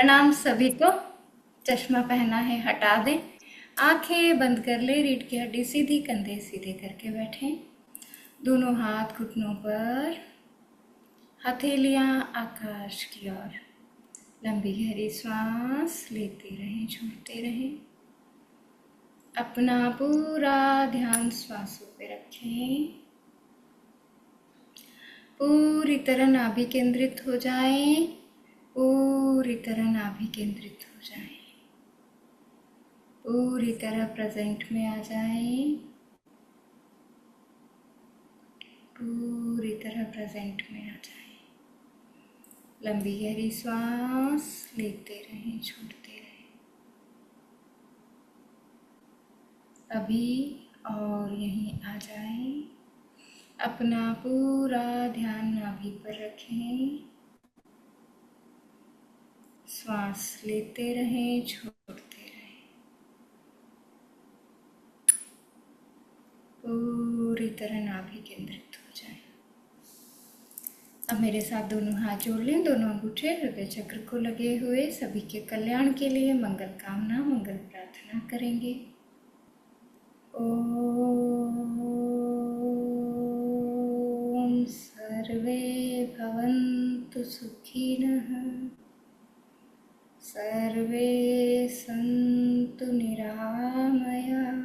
प्रणाम सभी को। चश्मा पहना है हटा दें, आंखें बंद कर ले, रीढ़ की हड्डी सीधी, कंधे सीधे करके बैठें। दोनों हाथ घुटनों पर, हथेलियां आकाश की ओर। लंबी गहरी सांस लेते रहें, छोड़ते रहें। अपना पूरा ध्यान श्वासों पे रखें। पूरी तरह नाभि केंद्रित हो जाएं, पूरी तरह नाभि केंद्रित हो जाएं, पूरी तरह प्रेजेंट में आ जाएं, पूरी तरह प्रेजेंट में आ जाएं। लंबी गहरी सांस लेते रहें, छोड़ते रहें। अभी और यहीं आ जाएं। अपना पूरा ध्यान नाभि पर रखें। श्वास लेते रहें, छोड़ते रहें। पूरी तरह नाभि केंद्रित हो जाए। अब मेरे साथ दोनों हाथ जोड़ लें, दोनों अंगूठे हृदय चक्र को लगे हुए। सभी के कल्याण के लिए मंगल कामना, मंगल प्रार्थना करेंगे। ओम सर्वे भवन्तु सुखिनः, सर्वे सन्तु निरामयाः,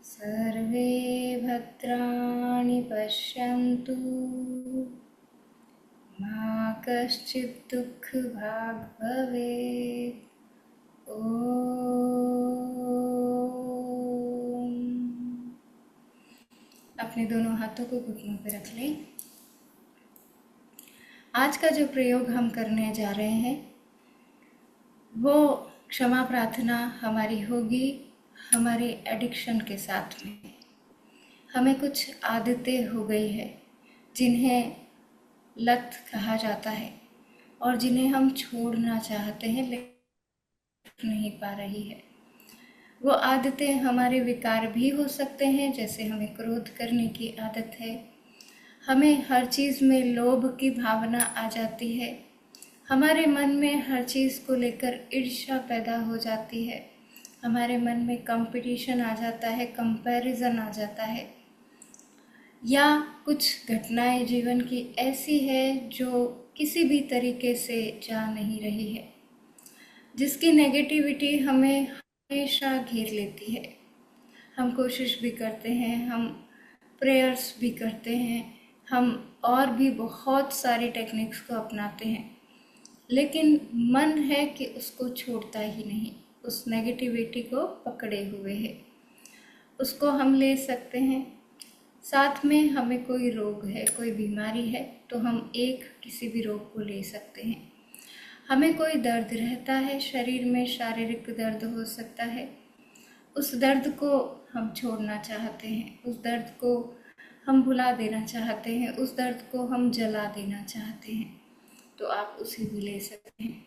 सर्वे भद्राणि पश्यन्तु, मा कश्चित् दुःखभाग् भवेत्। ओम। अपने दोनों हाथों को घुटनों पर रख लें। आज का जो प्रयोग हम करने जा रहे हैं वो क्षमा प्रार्थना हमारी होगी हमारे एडिक्शन के साथ में। हमें कुछ आदतें हो गई है जिन्हें लत कहा जाता है और जिन्हें हम छोड़ना चाहते हैं लेकिन नहीं पा रही है। वो आदतें हमारे विकार भी हो सकते हैं, जैसे हमें क्रोध करने की आदत है, हमें हर चीज़ में लोभ की भावना आ जाती है, हमारे मन में हर चीज़ को लेकर ईर्ष्या पैदा हो जाती है, हमारे मन में कंपटीशन आ जाता है, कंपैरिजन आ जाता है, या कुछ घटनाएं जीवन की ऐसी है जो किसी भी तरीके से जा नहीं रही है, जिसकी नेगेटिविटी हमें हमेशा घेर लेती है। हम कोशिश भी करते हैं, हम प्रेयर्स भी करते हैं, हम और भी बहुत सारी टेक्निक्स को अपनाते हैं, लेकिन मन है कि उसको छोड़ता ही नहीं, उस नेगेटिविटी को पकड़े हुए है। उसको हम ले सकते हैं। साथ में हमें कोई रोग है, कोई बीमारी है, तो हम किसी भी रोग को ले सकते हैं। हमें कोई दर्द रहता है शरीर में, शारीरिक दर्द हो सकता है, उस दर्द को हम छोड़ना चाहते हैं, उस दर्द को हम भुला देना चाहते हैं, उस दर्द को हम जला देना चाहते हैं, तो आप उसे भी ले सकते हैं।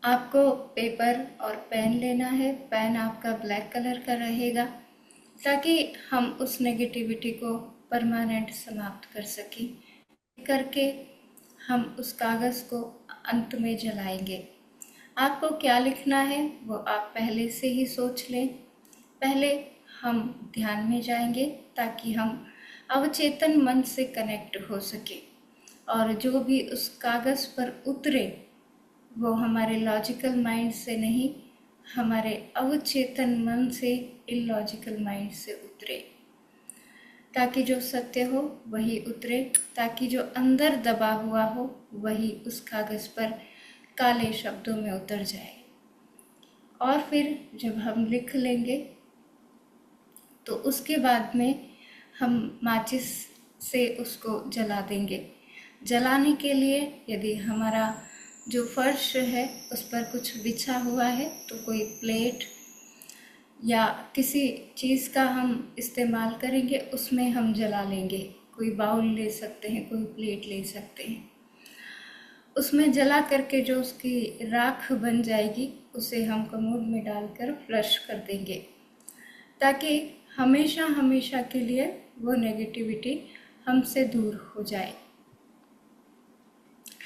आपको पेपर और पेन लेना है। पेन आपका ब्लैक कलर का रहेगा ताकि हम उस नेगेटिविटी को परमानेंट समाप्त कर सकें। करके हम उस कागज़ को अंत में जलाएंगे। आपको क्या लिखना है वो आप पहले से ही सोच लें। पहले हम ध्यान में जाएंगे ताकि हम अवचेतन मन से कनेक्ट हो सके, और जो भी उस कागज़ पर उतरे वो हमारे लॉजिकल माइंड से नहीं, हमारे अवचेतन मन से, इलॉजिकल माइंड से उतरे, ताकि जो सत्य हो वही उतरे, ताकि जो अंदर दबा हुआ हो वही उस कागज़ पर काले शब्दों में उतर जाए। और फिर जब हम लिख लेंगे तो उसके बाद में हम माचिस से उसको जला देंगे। जलाने के लिए यदि हमारा जो फर्श है उस पर कुछ बिछा हुआ है तो कोई प्लेट या किसी चीज़ का हम इस्तेमाल करेंगे, उसमें हम जला लेंगे। कोई बाउल ले सकते हैं, कोई प्लेट ले सकते हैं। उसमें जला करके जो उसकी राख बन जाएगी उसे हम कमोड में डालकर फ्लश कर देंगे, ताकि हमेशा हमेशा के लिए वो नेगेटिविटी हमसे दूर हो जाए।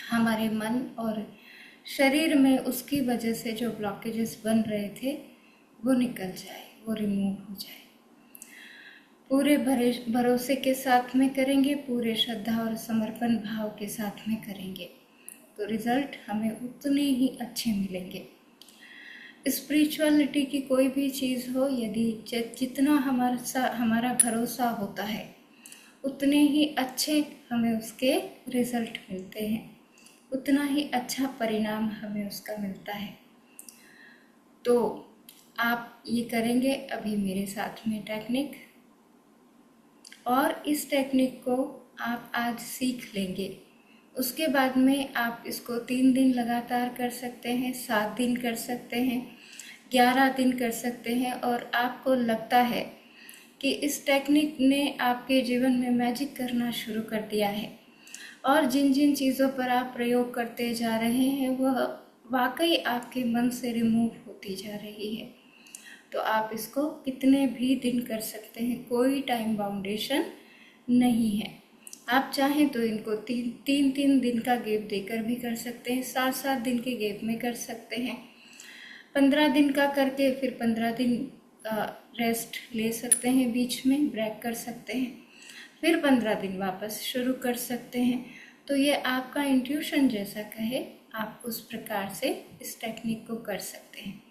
हमारे मन और शरीर में उसकी वजह से जो ब्लॉकेजेस बन रहे थे वो निकल जाए, वो रिमूव हो जाए। पूरे भरोसे के साथ में करेंगे, पूरे श्रद्धा और समर्पण भाव के साथ में करेंगे तो रिजल्ट हमें उतने ही अच्छे मिलेंगे। स्पिरिचुअलिटी की कोई भी चीज़ हो, यदि जितना हमारा भरोसा होता है उतने ही अच्छे हमें उसके रिजल्ट मिलते हैं, उतना ही अच्छा परिणाम हमें उसका मिलता है। तो आप ये करेंगे अभी मेरे साथ में टेक्निक, और इस टेक्निक को आप आज सीख लेंगे। उसके बाद में आप इसको 3 दिन लगातार कर सकते हैं, 7 दिन कर सकते हैं, 11 दिन कर सकते हैं, और आपको लगता है कि इस टेक्निक ने आपके जीवन में मैजिक करना शुरू कर दिया है और जिन जिन चीज़ों पर आप प्रयोग करते जा रहे हैं वह वाकई आपके मन से रिमूव होती जा रही है, तो आप इसको कितने भी दिन कर सकते हैं, कोई टाइम बाउंडेशन नहीं है। आप चाहें तो इनको 3 दिन का गैप देकर भी कर सकते हैं, 7 दिन के गैप में कर सकते हैं, 15 दिन का करके फिर 15 दिन रेस्ट ले सकते हैं, बीच में ब्रेक कर सकते हैं, फिर 15 दिन वापस शुरू कर सकते हैं। तो ये आपका इंट्यूशन जैसा कहे आप उस प्रकार से इस टेक्निक को कर सकते हैं।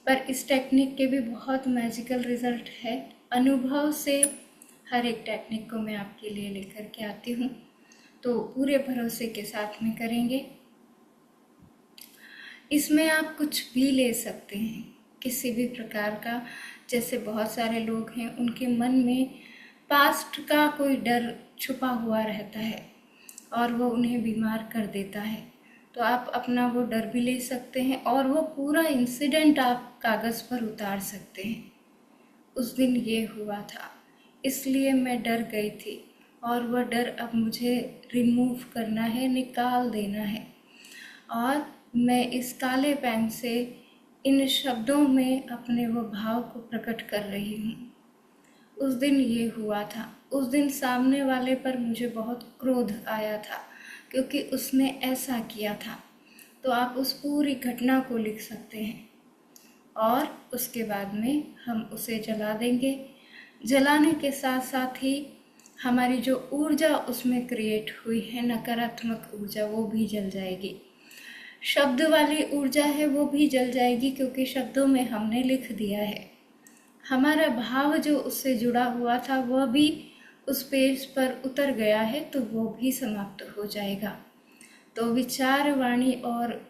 पर इस टेक्निक के भी बहुत मैजिकल रिजल्ट है। अनुभव से हर एक टेक्निक को मैं आपके लिए लेकर के आती हूँ, तो पूरे भरोसे के साथ में करेंगे। इसमें आप कुछ भी ले सकते हैं, किसी भी प्रकार का। जैसे बहुत सारे लोग हैं उनके मन में पास्ट का कोई डर छुपा हुआ रहता है और वो उन्हें बीमार कर देता है, तो आप अपना वो डर भी ले सकते हैं और वो पूरा इंसिडेंट आप कागज़ पर उतार सकते हैं। उस दिन ये हुआ था, इसलिए मैं डर गई थी और वह डर अब मुझे रिमूव करना है, निकाल देना है, और मैं इस काले पेन से इन शब्दों में अपने वो भाव को प्रकट कर रही हूँ। उस दिन ये हुआ था, उस दिन सामने वाले पर मुझे बहुत क्रोध आया था क्योंकि उसने ऐसा किया था। तो आप उस पूरी घटना को लिख सकते हैं और उसके बाद में हम उसे जला देंगे। जलाने के साथ साथ ही हमारी जो ऊर्जा उसमें क्रिएट हुई है, नकारात्मक ऊर्जा, वो भी जल जाएगी। शब्द वाली ऊर्जा है वो भी जल जाएगी क्योंकि शब्दों में हमने लिख दिया है। हमारा भाव जो उससे जुड़ा हुआ था वह भी उस पेज पर उतर गया है, तो वो भी समाप्त हो जाएगा। तो विचार, वाणी और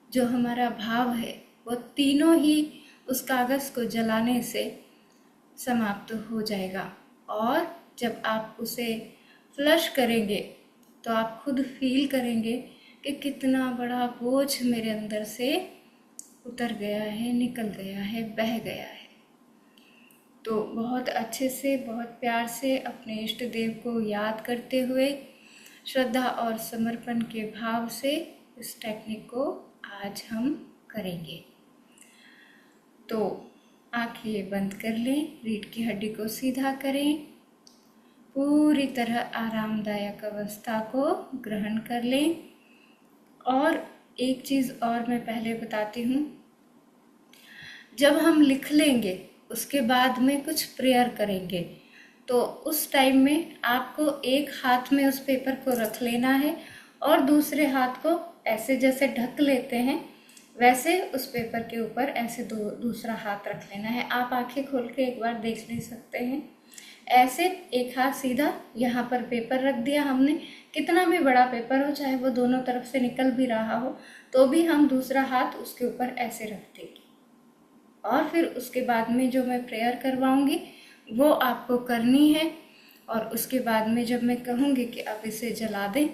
जो हमारा भाव है वो तीनों ही उस कागज़ को जलाने से समाप्त हो जाएगा। और जब आप उसे फ्लश करेंगे तो आप खुद फील करेंगे कि कितना बड़ा बोझ मेरे अंदर से उतर गया है, निकल गया है, बह गया है। तो बहुत अच्छे से, बहुत प्यार से अपने इष्ट देव को याद करते हुए, श्रद्धा और समर्पण के भाव से इस टेक्निक को आज हम करेंगे। तो आंखें बंद कर लें, रीढ़ की हड्डी को सीधा करें, पूरी तरह आरामदायक अवस्था को ग्रहण कर लें। और एक चीज़ और मैं पहले बताती हूँ, जब हम लिख लेंगे उसके बाद में कुछ प्रेयर करेंगे, तो उस टाइम में आपको एक हाथ में उस पेपर को रख लेना है और दूसरे हाथ को ऐसे जैसे ढक लेते हैं वैसे उस पेपर के ऊपर ऐसे दूसरा हाथ रख लेना है। आप आंखें खोल के एक बार देख ले सकते हैं। ऐसे एक हाथ सीधा यहाँ पर पेपर रख दिया हमने, कितना भी बड़ा पेपर हो, चाहे वो दोनों तरफ से निकल भी रहा हो, तो भी हम दूसरा हाथ उसके ऊपर ऐसे रख देंगे। और फिर उसके बाद में जो मैं प्रेयर करवाऊंगी वो आपको करनी है। और उसके बाद में जब मैं कहूँगी कि आप इसे जला दें,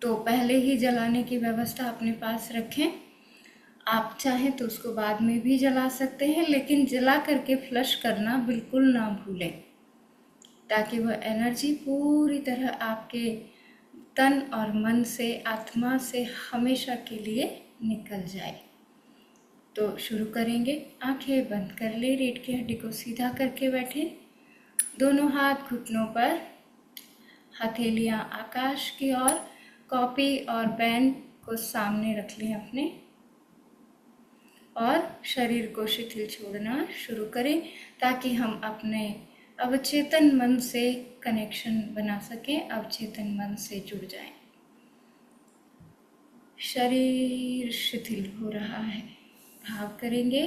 तो पहले ही जलाने की व्यवस्था अपने पास रखें। आप चाहें तो उसको बाद में भी जला सकते हैं, लेकिन जला करके फ्लश करना बिल्कुल ना भूलें, ताकि वह एनर्जी पूरी तरह आपके तन और मन से, आत्मा से हमेशा के लिए निकल जाए। तो शुरू करेंगे। आंखें बंद कर ले, रीढ़ की हड्डी को सीधा करके बैठे, दोनों हाथ घुटनों पर, हथेलियां आकाश की ओर, कॉपी और पेन को सामने रख लें अपने और शरीर को शिथिल छोड़ना शुरू करें ताकि हम अपने अवचेतन मन से कनेक्शन बना सकें, अवचेतन मन से जुड़ जाएं। शरीर शिथिल हो रहा है, भाव करेंगे।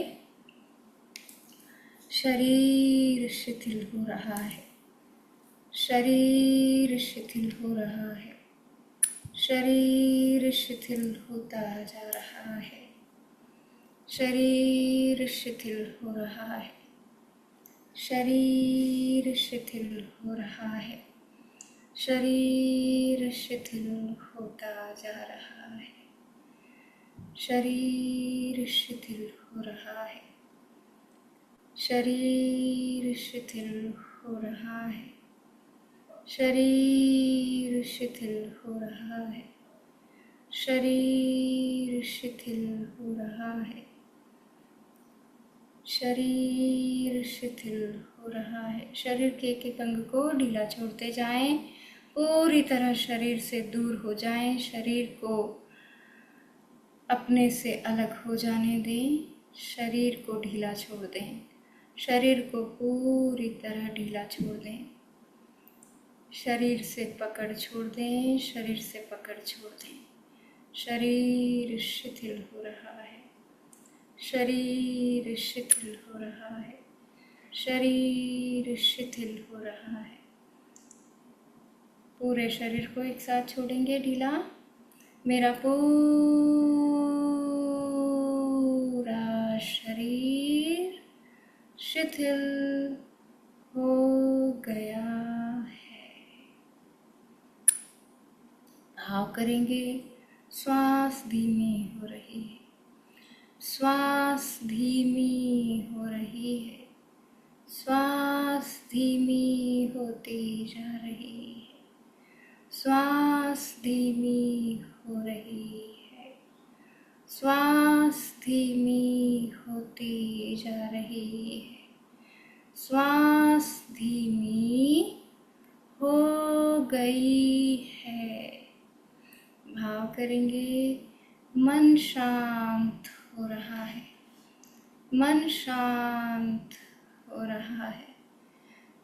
शरीर शिथिल हो रहा है, शरीर शिथिल हो रहा है, शरीर शिथिल होता जा रहा है, शरीर शिथिल हो रहा है, शरीर शिथिल हो रहा है, शरीर शिथिल होता जा रहा है, शरीर शिथिल हो रहा है, शरीर शिथिल हो रहा है, शरीर शिथिल हो रहा है, शरीर शिथिल हो रहा है, शरीर शिथिल हो रहा है। शरीर के एक एक अंग को ढीला छोड़ते जाएं, पूरी तरह शरीर से दूर हो जाएं, शरीर को अपने से अलग हो जाने दें, शरीर को ढीला छोड़ दें, शरीर को पूरी तरह ढीला छोड़ दें, शरीर से पकड़ छोड़ दें, शरीर से पकड़ छोड़ दें। शरीर शिथिल हो रहा है, शरीर शिथिल हो रहा है, शरीर शिथिल हो रहा है। पूरे शरीर को एक साथ छोड़ेंगे ढीला। मेरा पूरा शरीर शिथिल हो गया है। भाव करेंगे, श्वास धीमी हो रही है, श्वास धीमी हो रही है, श्वास धीमी होती जा रही है, श्वास धीमी हो रही है, श्वास धीमी होती जा रही है, श्वास धीमी हो गई है। भाव करेंगे, मन शांत हो रहा है, मन शांत हो रहा है,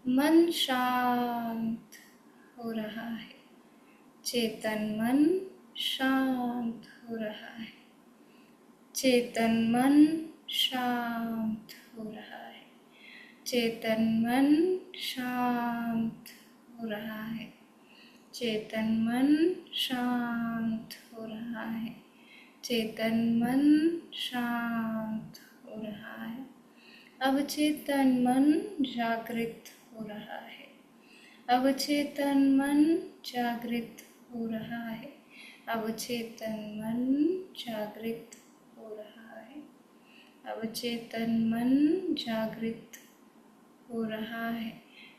मन शांत हो रहा है, चेतन मन शांत हो रहा है, चेतन मन शांत हो रहा है, चेतन मन शांत हो रहा है, चेतन मन शांत हो रहा है, चेतन मन शांत हो रहा है। अब चेतन मन जागृत हो रहा है, अब चेतन मन जागृत हो रहा है, अब चेतन मन जागृत हो रहा है, अब चेतन मन जागृत हो रहा है,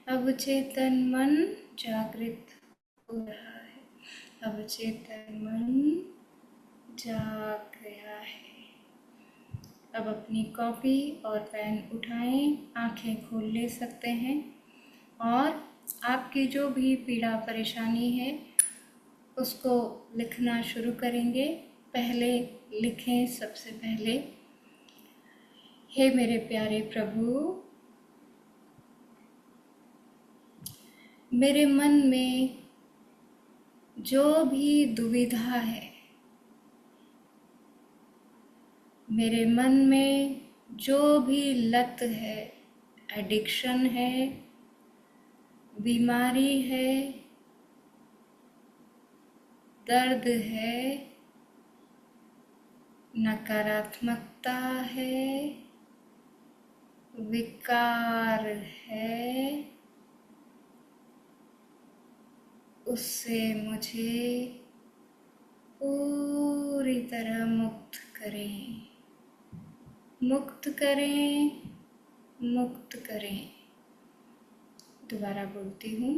अब चेतन मन जागृत हो रहा है, अब चेतन मन जाग गया है। अब अपनी कॉपी और पेन उठाएं, आंखें खोल ले सकते हैं और आपकी जो भी पीड़ा परेशानी है उसको लिखना शुरू करेंगे। पहले लिखें, सबसे पहले, हे मेरे प्यारे प्रभु, मेरे मन में जो भी दुविधा है, मेरे मन में जो भी लत है, एडिक्शन है, बीमारी है, दर्द है, नकारात्मकता है, विकार है, उससे मुझे पूरी तरह मुक्त करें, मुक्त करें, मुक्त करें। दोबारा बोलती हूँ,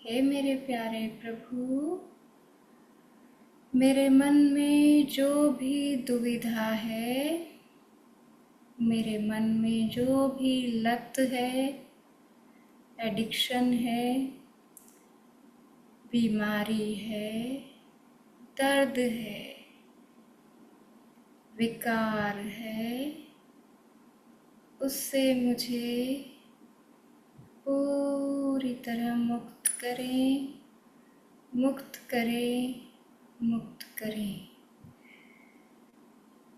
हे मेरे प्यारे प्रभु, मेरे मन में जो भी दुविधा है, मेरे मन में जो भी लत है, एडिक्शन है, बीमारी है, दर्द है, विकार है, उससे मुझे पूरी तरह मुक्त करें, मुक्त करें, मुक्त करें।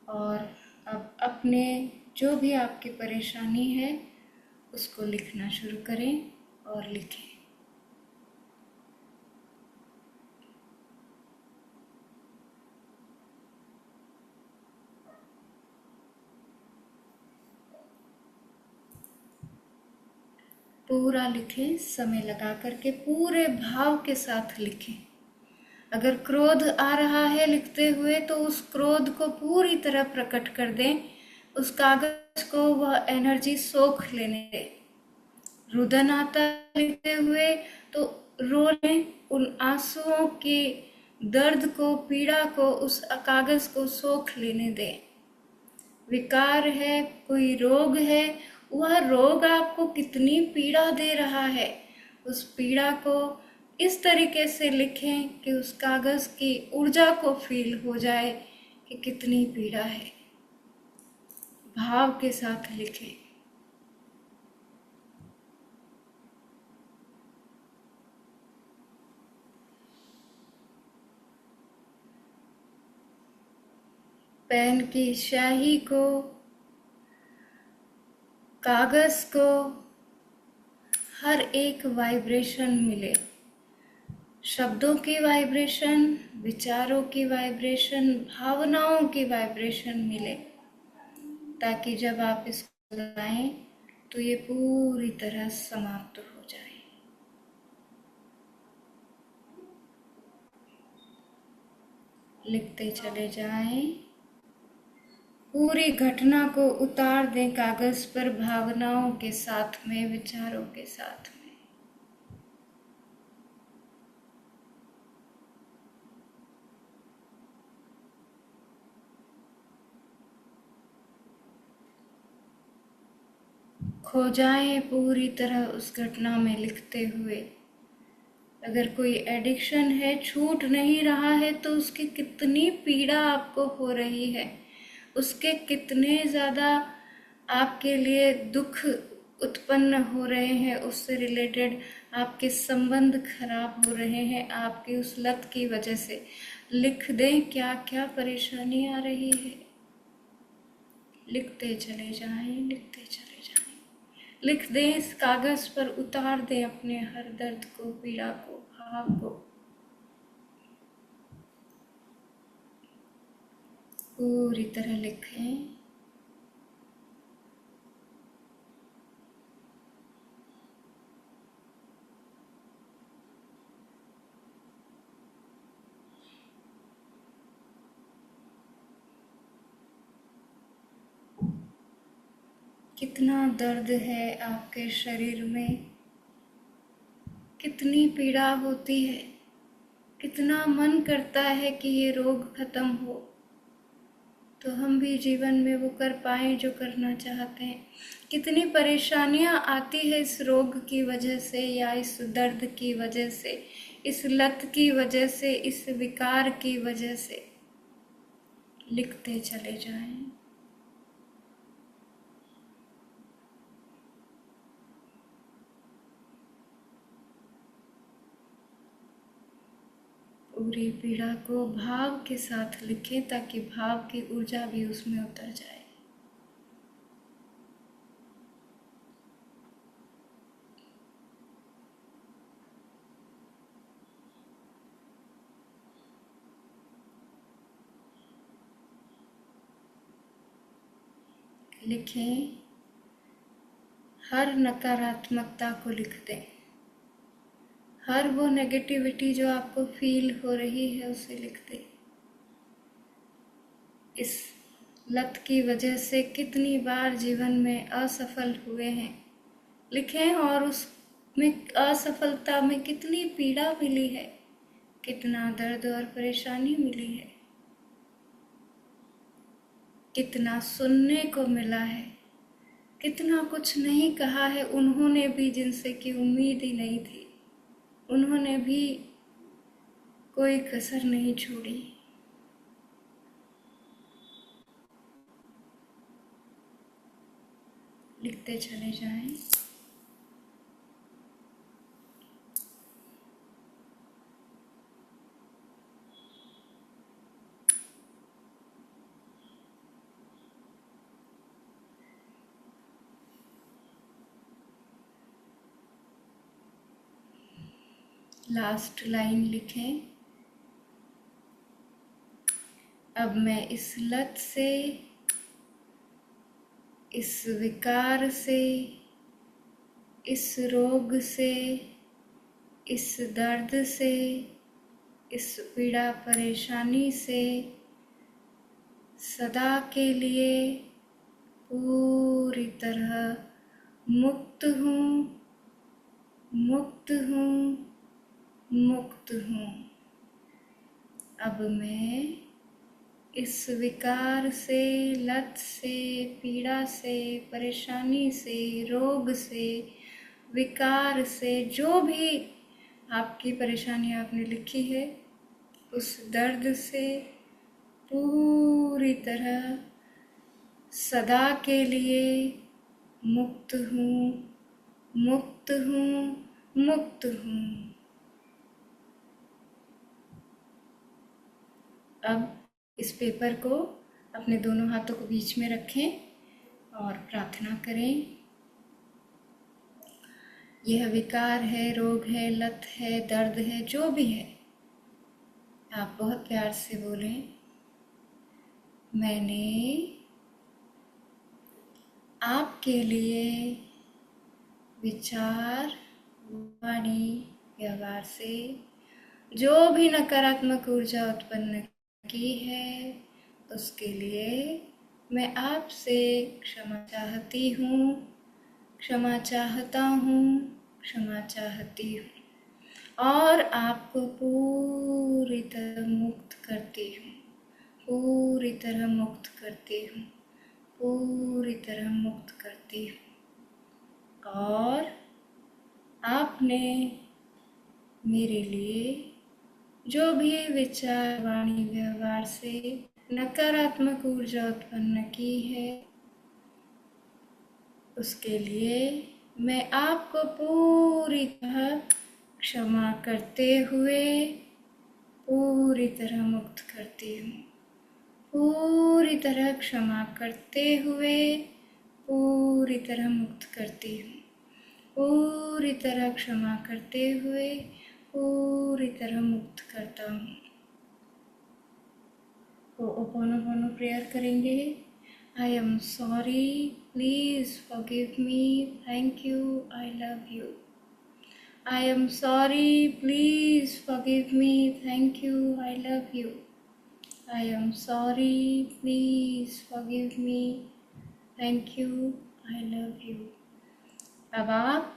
और अब अपने जो भी आपकी परेशानी है उसको लिखना शुरू करें और लिखें। पूरा लिखें, समय लगा करके पूरे भाव के साथ लिखें। अगर क्रोध आ रहा है लिखते हुए तो उस क्रोध को पूरी तरह प्रकट कर दें, उस कागज को वह एनर्जी सोख लेने दें। रुदन आता लिखते हुए तो रो लें, उन आंसुओं के दर्द को, पीड़ा को, उस कागज को सोख लेने दें। विकार है, कोई रोग है, वह रोग आपको कितनी पीड़ा दे रहा है, उस पीड़ा को इस तरीके से लिखें कि उस कागज की ऊर्जा को फील हो जाए कि कितनी पीड़ा है। भाव के साथ लिखें। पेन की स्याही को, कागज को हर एक वाइब्रेशन मिले। शब्दों की वाइब्रेशन, विचारों की वाइब्रेशन, भावनाओं की वाइब्रेशन मिले, ताकि जब आप इसको लगाएं तो ये पूरी तरह समाप्त हो जाए। लिखते चले जाएं, पूरी घटना को उतार दें कागज पर, भावनाओं के साथ में, विचारों के साथ में। खो जाएं पूरी तरह उस घटना में लिखते हुए। अगर कोई एडिक्शन है, छूट नहीं रहा है, तो उसकी कितनी पीड़ा आपको हो रही है, उसके कितने ज़्यादा आपके लिए दुख उत्पन्न हो रहे हैं, उससे रिलेटेड आपके संबंध खराब हो रहे हैं आपकी उस लत की वजह से। लिख दें क्या क्या परेशानी आ रही है। लिखते चले जाएं, लिखते चले जाएं। लिख दें, इस कागज पर उतार दें अपने हर दर्द को, पीड़ा को, भाव को। पूरी तरह लिखें। कितना दर्द है आपके शरीर में, कितनी पीड़ा होती है, कितना मन करता है कि ये रोग खत्म हो, तो हम भी जीवन में वो कर पाएं जो करना चाहते हैं। कितनी परेशानियां आती है इस रोग की वजह से, या इस दर्द की वजह से, इस लत की वजह से, इस विकार की वजह से। लिखते चले जाएं। पूरी पीड़ा को भाव के साथ लिखें, ताकि भाव की ऊर्जा भी उसमें उतर जाए। लिखें, हर नकारात्मकता को लिख दें, हर वो नेगेटिविटी जो आपको फील हो रही है उसे लिख दें। इस लत की वजह से कितनी बार जीवन में असफल हुए हैं, लिखें। और उसमें असफलता में कितनी पीड़ा मिली है, कितना दर्द और परेशानी मिली है, कितना सुनने को मिला है, कितना कुछ नहीं कहा है उन्होंने भी, जिनसे कि उम्मीद ही नहीं थी। उन्होंने भी कोई कसर नहीं छोड़ी। लिखते चले जाएं। लास्ट लाइन लिखें। अब मैं इस लत से, इस विकार से, इस रोग से, इस दर्द से, इस पीड़ा परेशानी से सदा के लिए पूरी तरह मुक्त हूँ, मुक्त हूँ, मुक्त हूँ। अब मैं इस विकार से, लत से, पीड़ा से, परेशानी से, रोग से, विकार से, जो भी आपकी परेशानी आपने लिखी है, उस दर्द से पूरी तरह सदा के लिए मुक्त हूँ, मुक्त हूँ, मुक्त हूँ। अब इस पेपर को अपने दोनों हाथों को बीच में रखें और प्रार्थना करें। यह विकार है, रोग है, लत है, दर्द है, जो भी है, आप बहुत प्यार से बोलें, मैंने आपके लिए विचार, वाणी, व्यवहार से जो भी नकारात्मक ऊर्जा उत्पन्न की है, उसके लिए मैं आपसे क्षमा चाहती हूँ, क्षमा चाहता हूँ, क्षमा चाहती हूँ और आपको पूरी तरह मुक्त करती हूँ, पूरी तरह मुक्त करती हूँ, पूरी तरह मुक्त करती हूँ। और आपने मेरे लिए जो भी विचार, वाणी, व्यवहार से नकारात्मक ऊर्जा उत्पन्न की है, उसके लिए मैं आपको पूरी तरह क्षमा करते हुए पूरी तरह मुक्त करती हूँ, पूरी तरह क्षमा करते हुए पूरी तरह मुक्त करती हूँ, पूरी तरह क्षमा करते हुए पूरी तरह मुक्त करता हूँ। हो'ओपोनोपोनो प्रेयर करेंगे। I am sorry, please forgive me, thank you, I love you. I am sorry, please forgive me, thank you, I love you. I am sorry, please forgive me, thank you, I love you. अब आप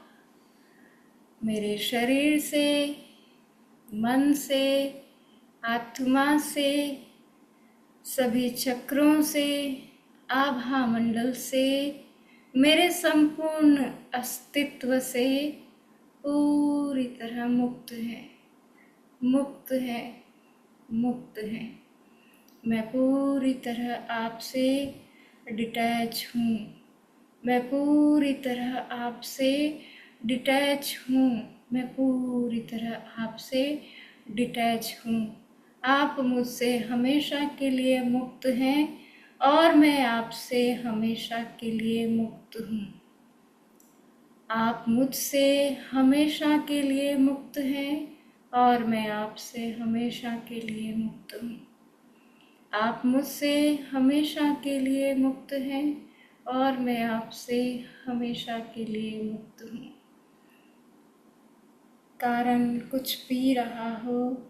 मेरे शरीर से, मन से, आत्मा से, सभी चक्रों से, आभा मंडल से, मेरे संपूर्ण अस्तित्व से पूरी तरह मुक्त है, मुक्त है, मुक्त है। मैं पूरी तरह आपसे डिटैच हूँ, मैं पूरी तरह आपसे डिटैच हूँ, मैं पूरी तरह आपसे डिटैच हूँ। आप मुझसे हमेशा के लिए मुक्त हैं और मैं आपसे हमेशा के लिए मुक्त हूँ। आप मुझसे हमेशा के लिए मुक्त हैं और मैं आपसे हमेशा के लिए मुक्त हूँ। आप मुझसे हमेशा के लिए मुक्त हैं और मैं आपसे हमेशा के लिए मुक्त हूँ। कारण कुछ भी रहा हो,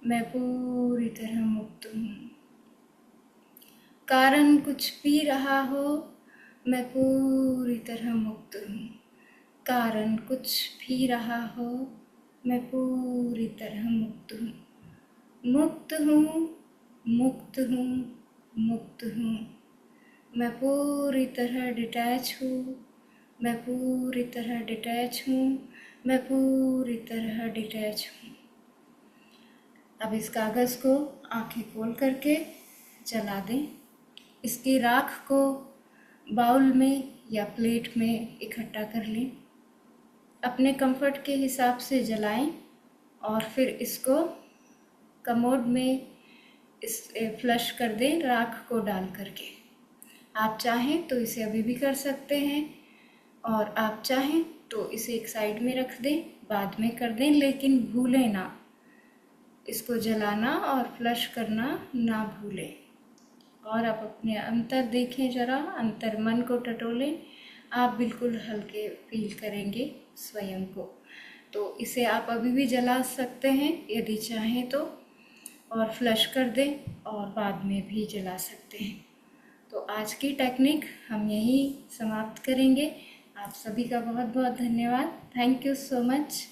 मैं पूरी तरह मुक्त हूँ। कारण कुछ भी रहा हो, मैं पूरी तरह मुक्त हूँ। कारण कुछ भी रहा हो, मैं पूरी तरह मुक्त हूँ। मुक्त हूँ, मुक्त हूँ, मुक्त हूँ। मैं पूरी तरह डिटैच हूँ, मैं पूरी तरह डिटैच हूँ, मैं पूरी तरह डिटैच हूँ। अब इस कागज़ को आंखें खोल करके जला दें। इसकी राख को बाउल में या प्लेट में इकट्ठा कर लें। अपने कंफर्ट के हिसाब से जलाएं और फिर इसको कमोड में इस फ्लश कर दें राख को डाल करके। आप चाहें तो इसे अभी भी कर सकते हैं और आप चाहें तो इसे एक साइड में रख दें, बाद में कर दें, लेकिन भूलें ना, इसको जलाना और फ्लश करना ना भूलें। और आप अपने अंतर देखें, ज़रा अंतर मन को टटोलें, आप बिल्कुल हल्के फील करेंगे स्वयं को। तो इसे आप अभी भी जला सकते हैं यदि चाहें तो, और फ्लश कर दें और बाद में भी जला सकते हैं। तो आज की टेक्निक हम यहीं समाप्त करेंगे। आप सभी का बहुत बहुत धन्यवाद। Thank you so much.